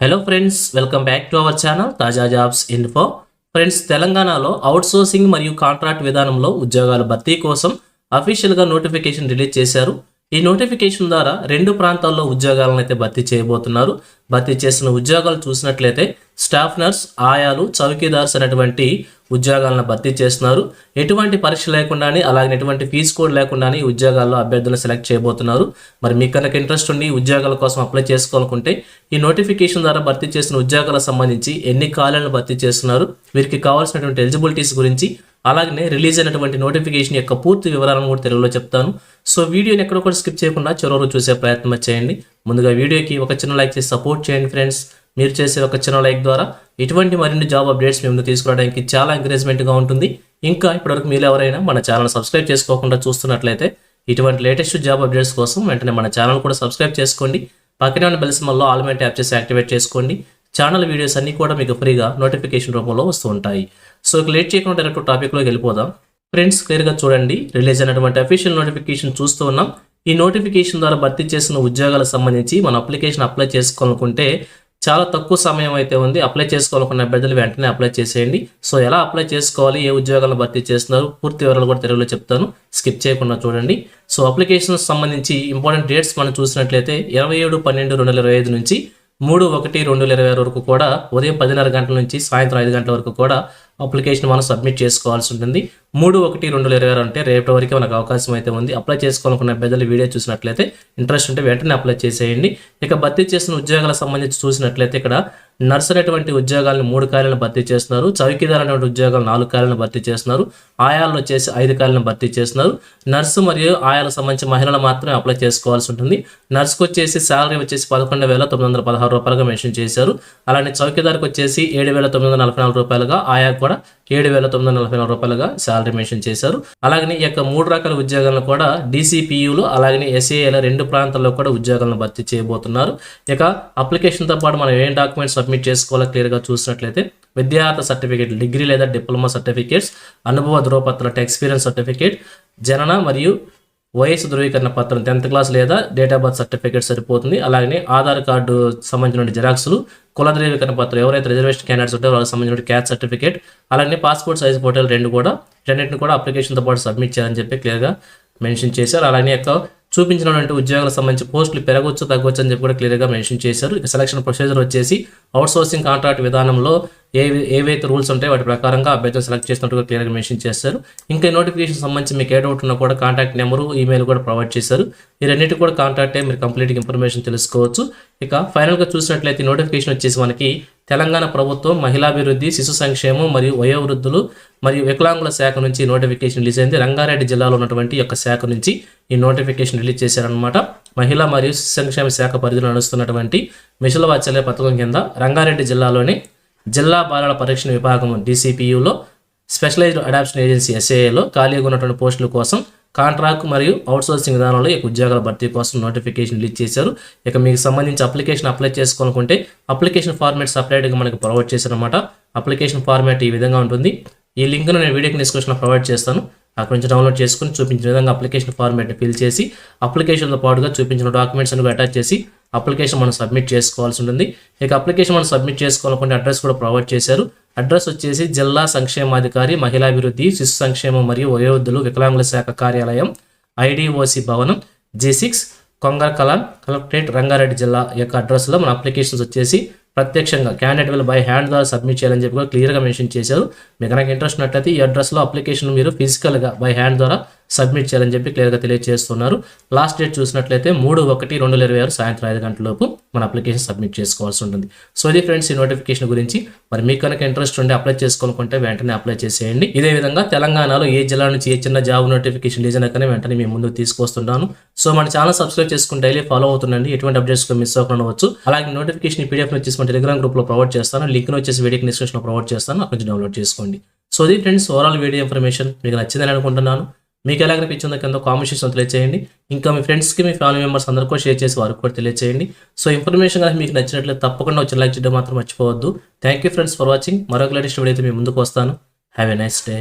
Hello friends, welcome back to our channel తాజా jobs info. Friends, తెలంగాణలో outsourcing మరియు contract విధానంలో ఉద్యోగాల భర్తీ కోసం అఫీషియల్గా నోటిఫికేషన్ రిలీజ్ చేశారు. ఈ నోటిఫికేషన్ ద్వారా 2 ప్రాంతాల్లో ఉద్యోగాలను అయితే భర్తీ చేయబోతున్నారు. భర్తీ చేసిన ఉద్యోగాలు చూసినట్లయితే స్టాఫ్ నర్స్, ఆయాలు, చౌకీదార్స్ అనేటువంటి ఉద్యోగాలను భర్తీ చేస్తున్నారు. ఎటువంటి పరీక్ష లేకుండానే, అలాగే ఎటువంటి ఫీజు కోడ్ లేకుండానే ఈ ఉద్యోగాల్లో అభ్యర్థులను సెలెక్ట్ చేయబోతున్నారు. మరి మీకు కనుక ఇంట్రెస్ట్ ఉండి ఉద్యోగాల కోసం అప్లై చేసుకోవాలనుకుంటే ఈ నోటిఫికేషన్ ద్వారా భర్తీ చేసిన ఉద్యోగాలకు సంబంధించి ఎన్ని ఖాళీలను భర్తీ చేస్తున్నారు, వీరికి కావాల్సినటువంటి ఎలిజిబిలిటీస్ గురించి, అలాగే రిలీజ్ అయినటువంటి నోటిఫికేషన్ యొక్క పూర్తి వివరాలను కూడా తెలుగులో చెప్తాను. సో వీడియోని ఎక్కడ కూడా స్కిప్ చేయకుండా చివరి చూసే ప్రయత్నం చేయండి. ముందుగా వీడియోకి ఒక చిన్న లైక్ చేసి సపోర్ట్ చేయండి ఫ్రెండ్స్. మీరు చేసే ఒక చిన్న లైక్ ద్వారా ఇటువంటి మరిన్ని జాబ్ అప్డేట్స్ మేము తీసుకురావడానికి చాలా ఎంకరేజ్మెంట్గా ఉంటుంది. ఇంకా ఇప్పటివరకు మీరు ఎవరైనా మన ఛానల్ సబ్స్క్రైబ్ చేసుకోకుండా చూస్తున్నట్లయితే ఇటువంటి లేటెస్ట్ జాబ్ అప్డేట్స్ కోసం వెంటనే మన ఛానల్ కూడా సబ్స్క్రైబ్ చేసుకోండి. పక్కనే ఉన్న బెల్ సింబల్లో ఆల్ మీద ట్యాప్ చేసి యాక్టివేట్ చేసుకోండి. ఛానల్ వీడియోస్ అన్నీ కూడా మీకు ఫ్రీగా నోటిఫికేషన్ రూపంలో వస్తూ ఉంటాయి. సో లేట్ చేయకుండా డైరెక్ట్ టాపిక్లోకి వెళ్ళిపోదాం. ఫ్రెండ్స్, క్లియర్గా చూడండి, రిలీజ్ అయినటువంటి అఫీషియల్ నోటిఫికేషన్ చూస్తూ ఉన్నాం. ఈ నోటిఫికేషన్ ద్వారా భర్తీ చేసిన ఉద్యోగాలకు సంబంధించి మన అప్లికేషన్ అప్లై చేసుకోవాలనుకుంటే చాలా తక్కువ సమయం అయితే ఉంది. అప్లై చేసుకోవాలనుకున్న అభ్యర్థులు వెంటనే అప్లై చేసేయండి. సో ఎలా అప్లై చేసుకోవాలి, ఏ ఉద్యోగాలను భర్తీ చేస్తున్నారు, పూర్తి వివరాలు కూడా తెలుగులో చెప్తాను, స్కిప్ చేయకుండా చూడండి. సో అప్లికేషన్ సంబంధించి ఇంపార్టెంట్ డేట్స్ మనం చూసినట్లయితే 27/12/2025 నుంచి 3/1/2026 వరకు కూడా ఉదయం 10:30 గంటల నుంచి సాయంత్రం 5 గంటల వరకు కూడా అప్లికేషన్ మనం సబ్మిట్ చేసుకోవాల్సి ఉంటుంది. 3/1/2026 అంటే రేపటి వరకు మనకు అవకాశం అయితే ఉంది. అప్లై చేసుకోవాలనుకున్న అభ్యర్థులు వీడియో చూసినట్లయితే ఇంట్రెస్ట్ ఉంటే వెంటనే అప్లై చేసేయండి. ఇక భర్తీ చేసిన ఉద్యోగాలకు సంబంధించి చూసినట్లయితే ఇక్కడ నర్స్ అనేటువంటి ఉద్యోగాలను 3 ఖాళీలను భర్తీ చేస్తున్నారు. చౌకీదార్ అనేటువంటి ఉద్యోగాలు 4 ఖాళీలను భర్తీ చేస్తున్నారు. ఆయాలను వచ్చేసి 5 ఖాళీలను భర్తీ చేస్తున్నారు. నర్సు మరియు ఆయాలకు సంబంధించి మహిళలు మాత్రమే అప్లై చేసుకోవాల్సి ఉంటుంది. నర్సుకు వచ్చేసి శాలరీ వచ్చేసి 11,916 రూపాయలుగా మెన్షన్ చేశారు. అలానే చౌకీదార్కి వచ్చేసి 7,944 రూపాయలుగా, ఆయా కూడా 7,944 రూపాయలుగా శాలరీ మెన్షన్ చేశారు. అలాగే ఈ యొక్క 3 రకాల ఉద్యోగాలను కూడా DCPUలు అలాగే SAAల 2 ప్రాంతాల్లో కూడా ఉద్యోగాలను భర్తీ చేయబోతున్నారు. ఇక అప్లికేషన్తో పాటు మనం ఏం డాక్యుమెంట్స్ సబ్మిట్ చేసుకోవాలో క్లియర్గా చూసినట్లయితే విద్యార్హత సర్టిఫికేట్, డిగ్రీ లేదా డిప్లొమా సర్టిఫికేట్స్, అనుభవ ధృవపత్రం, ఎక్స్పీరియన్స్ సర్టిఫికేట్, జనన మరియు వయసు ధృవీకరణ పత్రం 10th క్లాస్ లేదా డేట్ ఆఫ్ బర్త్ సర్టిఫికేట్ సరిపోతుంది. అలాగే ఆధార్ కార్డు సంబంధించిన జిరాక్స్లు, కుల ధృవీకరణ పత్రం, ఎవరైతే రిజర్వేషన్ క్యాండిడేట్స్ ఉంటారో వాళ్ళకి సంబంధించిన క్యాస్ట్ సర్టిఫికేట్, అలాగే పాస్పోర్ట్ సైజ్ ఫోటోలు రెండింటిని కూడా అప్లికేషన్తో పాటు సబ్మిట్ చేయాలని చెప్పి క్లియర్గా మెన్షన్ చేశారు. అలాగే చూపించినటువంటి ఉద్యోగాలకు సంబంధించి పోస్టులు పెరగవచ్చు తగ్గవచ్చు అని చెప్పి కూడా క్లియర్గా మెన్షన్ చేశారు. ఇక సెలక్షన్ ప్రొసీజర్ వచ్చేసి అవుట్సోర్సింగ్ కాంట్రాక్ట్ విధానంలో ఏవైతే రూల్స్ ఉంటాయో వాటి ప్రకారంగా అభ్యర్థులు సెలెక్ట్ చేసినట్టుగా క్లియర్గా మెన్షన్ చేశారు. ఇంకా నోటిఫికేషన్ సంబంధించి మీకు ఏ డౌట్ ఉన్నా కూడా కాంటాక్ట్ నెంబరు, ఈమెయిల్ కూడా ప్రొవైడ్ చేశారు. ఈ రెండింటి కూడా కాంటాక్ట్ అయ్యి మీరు కంప్లీట్గా ఇన్ఫర్మేషన్ తెలుసుకోవచ్చు. ఇక ఫైనల్గా చూసినట్లయితే నోటిఫికేషన్ వచ్చేసి మనకి తెలంగాణ ప్రభుత్వం మహిళాభివృద్ధి, శిశు సంక్షేమం మరియు వయోవృద్ధులు మరియు వికలాంగుల శాఖ నుంచి నోటిఫికేషన్ రిలీజ్ అయింది. రంగారెడ్డి జిల్లాలో ఉన్నటువంటి యొక్క శాఖ నుంచి ఈ నోటిఫికేషన్ రిలీజ్ చేశారనమాట. మహిళా మరియు శిశు సంక్షేమ శాఖ పరిధిలో నడుస్తున్నటువంటి మిషన్ వాత్సల్య పథకం కింద రంగారెడ్డి జిల్లాలోని జిల్లా బాలల పరీక్షణ విభాగం DCPUలో స్పెషలైజ్డ్ అడాప్షన్ ఏజెన్సీ SAAలో ఖాళీగా ఉన్నటువంటి పోస్టుల కోసం కాంట్రాక్ట్ మరియు అవుట్సోర్సింగ్ విధానంలో ఈ ఉద్యోగాల భర్తీ కోసం నోటిఫికేషన్ రిలీజ్ చేశారు. ఇక మీకు సంబంధించి అప్లికేషన్ అప్లై చేసుకోవాలనుకుంటే అప్లికేషన్ ఫార్మాట్ సపరేట్గా మనకి ప్రొవైడ్ చేశారనమాట. అప్లికేషన్ ఫార్మాట్ ఈ విధంగా ఉంటుంది. ఈ లింక్ను నేను వీడియోకి డిస్క్రిప్షన్లో ప్రొవైడ్ చేస్తాను. అక్కడ నుంచి డౌన్లోడ్ చేసుకుని చూపించిన విధంగా అప్లికేషన్ ఫార్మాట్ని ఫిల్ చేసి అప్లికేషన్తో పాటుగా చూపించిన డాక్యుమెంట్స్ అన్ని అటాచ్ చేసి అప్లికేషన్ మనం సబ్మిట్ చేసుకోవాల్సి ఉంటుంది. ఇక అప్లికేషన్ మనం సబ్మిట్ చేసుకోవాలనుకుంటే అడ్రస్ కూడా ప్రొవైడ్ చేశారు. అడ్రస్ వచ్చేసి జిల్లా సంక్షేమాధికారి, మహిళాభివృద్ధి, శిశు సంక్షేమం మరియు వయోవృద్ధులు, వికలాంగుల శాఖ కార్యాలయం, IDOC భవనం, G6, కొంగరకలాన్, కలెక్టరేట్, రంగారెడ్డి జిల్లా యొక్క అడ్రస్లో మన అప్లికేషన్స్ వచ్చేసి ప్రత్యక్షంగా క్యాండిడేట్ will బై హ్యాండ్ ద్వారా సబ్మిట్ చేయాలని చెప్పి కూడా క్లియర్గా మెన్షన్ చేశారు. మీకు కనుక ఇంట్రెస్ట్ ఉన్నట్లయితే ఈ అడ్రస్లో అప్లికేషన్ మీరు ఫిజికల్గా బై హ్యాండ్ ద్వారా సబ్మిట్ చేయాలని చెప్పి క్లియర్గా తెలియజేస్తున్నారు. లాస్ట్ డేట్ చూసినట్లయితే 3/1/2026 సాయంత్రం 5 గంటలలోపు మన అప్లికేషన్ సబ్మిట్ చేసుకోవాల్సి ఉంటుంది. సో ఇది ఫ్రెండ్స్ ఈ నోటిఫికేషన్ గురించి. మరి మీకు కనుక ఇంట్రెస్ట్ ఉండి అప్లై చేసుకోవాలనుకుంటే వెంటనే అప్లై చేసేయండి. ఇదే విధంగా తెలంగాణలో ఏ జిల్లా నుంచి ఏ చిన్న జాబ్ నోటిఫికేషన్ రిలీజ్ అయినా వెంటనే మేము ముందుకు తీసుకొస్తున్నాను. సో మన ఛానల్ సబ్స్క్రైబ్ చేసుకుని డైలీ ఫాలో అవుతుండండి. ఎటువంటి అప్డేట్స్ మిస్ అవ్వకుండా వచ్చు. అలాగే నోటిఫికేషన్ PDF వచ్చేసి మన టెలిగ్రామ్ గ్రూప్లో ప్రొవైడ్ చేస్తాను. లింక్ వచ్చేసి వీడియోకి డిస్క్రిప్షన్లో ప్రొవైడ్ చేస్తాను. అక్కడ నుంచి డౌన్లోడ్ చేసుకోండి. సో ఇది ఫ్రెండ్స్ ఓవరాల్ వీడియో ఇన్ఫర్మేషన్ మీకు నచ్చిందని అనుకుంటున్నాను. మీకు ఎలా అనిపించిందో కింద కామెంట్ సెక్షన్లో తెలియజేయండి. ఇంకా మీ ఫ్రెండ్స్కి, మీ ఫ్యామిలీ మెంబర్స్ అందరూ కూడా షేర్ చేసి వారికి కూడా తెలియజేయండి. సో ఇన్ఫర్మేషన్ కనుక మీకు నచ్చినట్లయితే తప్పకుండా వచ్చి లైక్ చేయడం మాత్రం మర్చిపోవద్దు. Thank you friends for watching. మరొక లేటెస్ట్ వీడియో అయితే మీ ముందుకు వస్తాను. Have a nice day.